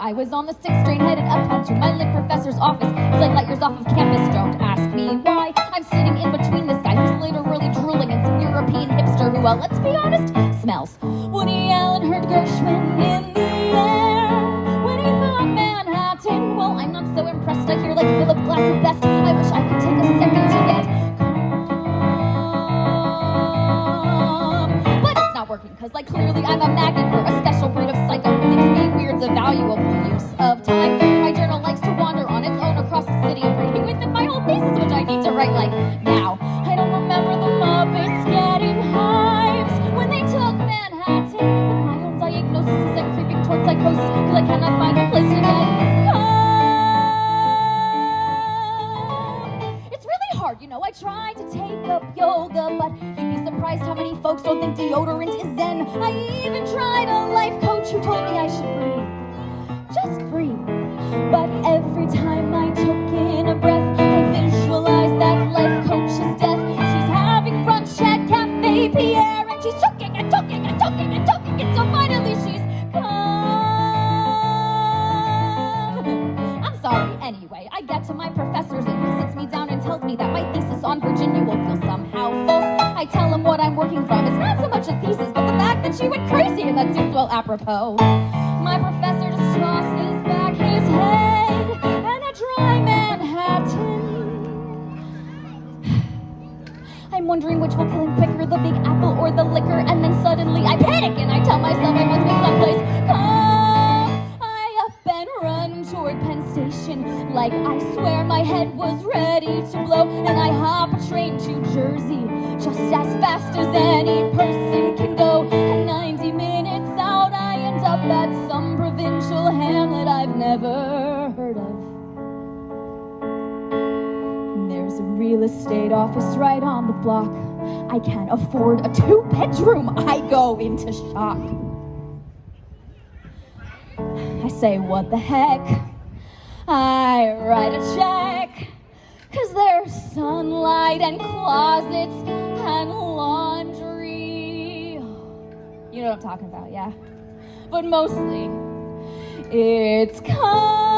I was on the 6th train headed uptown to my lit professor's office. He's like light years off of campus, don't ask me why. I'm sitting in between this guy who's literally drooling and some European hipster who, well, let's be honest, smells. Woody Allen heard Gershwin in the air when he thought Manhattan. Well, I'm not so impressed. I hear like Philip Glass at best. I wish I could take a second to get calm. But it's not working, cause like clearly I'm a magnet for a special breed of psycho who thinks being weird's a valuable use of time. My journal likes to wander on its own across the city, bringing with it my whole thesis, which I need to write like now. I don't remember the Muppets getting hives when they took Manhattan, but my own diagnosis is I'm creeping towards psychosis, cause I cannot find a place to get calm. It's really hard, you know, I tried to take up yoga, but you'd be surprised how many folks don't think deodorant is zen. I even tried a life coach who told me I should breathe, just breathe. But every time I took in a breath, I visualized that life coach's death. She's having brunch at Cafe Pierre, and she's choking and choking and choking and choking, and so finally she's calm. I'm sorry, anyway, I get to my professor's and he sits me down and tells me that my thesis on Virginia will feel somehow false. I tell him what I'm working from. It's not so much a thesis, but the fact that she went crazy, and that seems well apropos. My professor just tosses back his head and a dry Manhattan. I'm wondering which will kill him quicker, the Big Apple or the liquor, and then suddenly I panic and I tell myself I must get someplace calm. I up and run toward Penn Station like I swear my head was ready to blow, and I hop a train to Jersey just as fast as any person can go, and 90 minutes out I end up at some provincial hamlet I've never heard of. There's a real estate office right on the block. I can't afford a 2-bedroom. I go into shock. I say, what the heck? I write a check, cause there's sunlight and closets and laundry. You know what I'm talking about, yeah? But mostly, it's calm.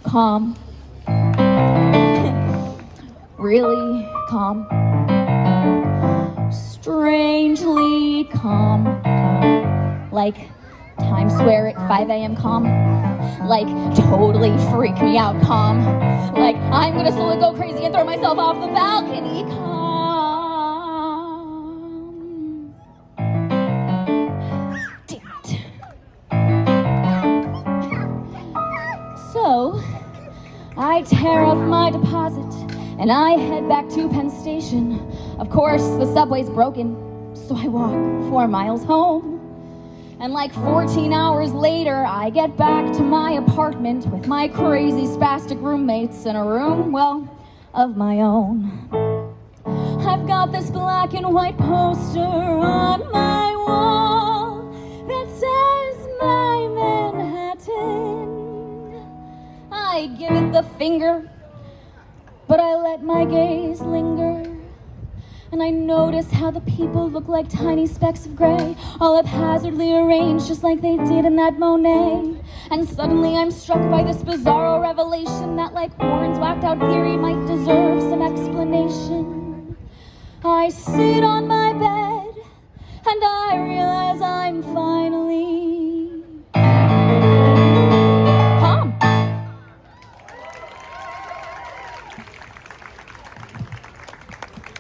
Calm. Really calm. Strangely calm. Like Times Square at 5 a.m. calm. Like totally freak me out calm. Like I'm gonna slowly go crazy and throw myself off the balcony calm. Damn it. So I tear up my deposit and I head back to Penn Station. Of course, the subway's broken, so I walk 4 miles home. And like 14 hours later, I get back to my apartment with my crazy spastic roommates in a room, well, of my own. I've got this black and white poster on my wall that says my Manhattan. I give it the finger, but I let my gaze linger. And I notice how the people look like tiny specks of gray, all haphazardly arranged just like they did in that Monet. And suddenly I'm struck by this bizarro revelation that, like Warren's whacked out theory, might deserve some explanation. I sit on my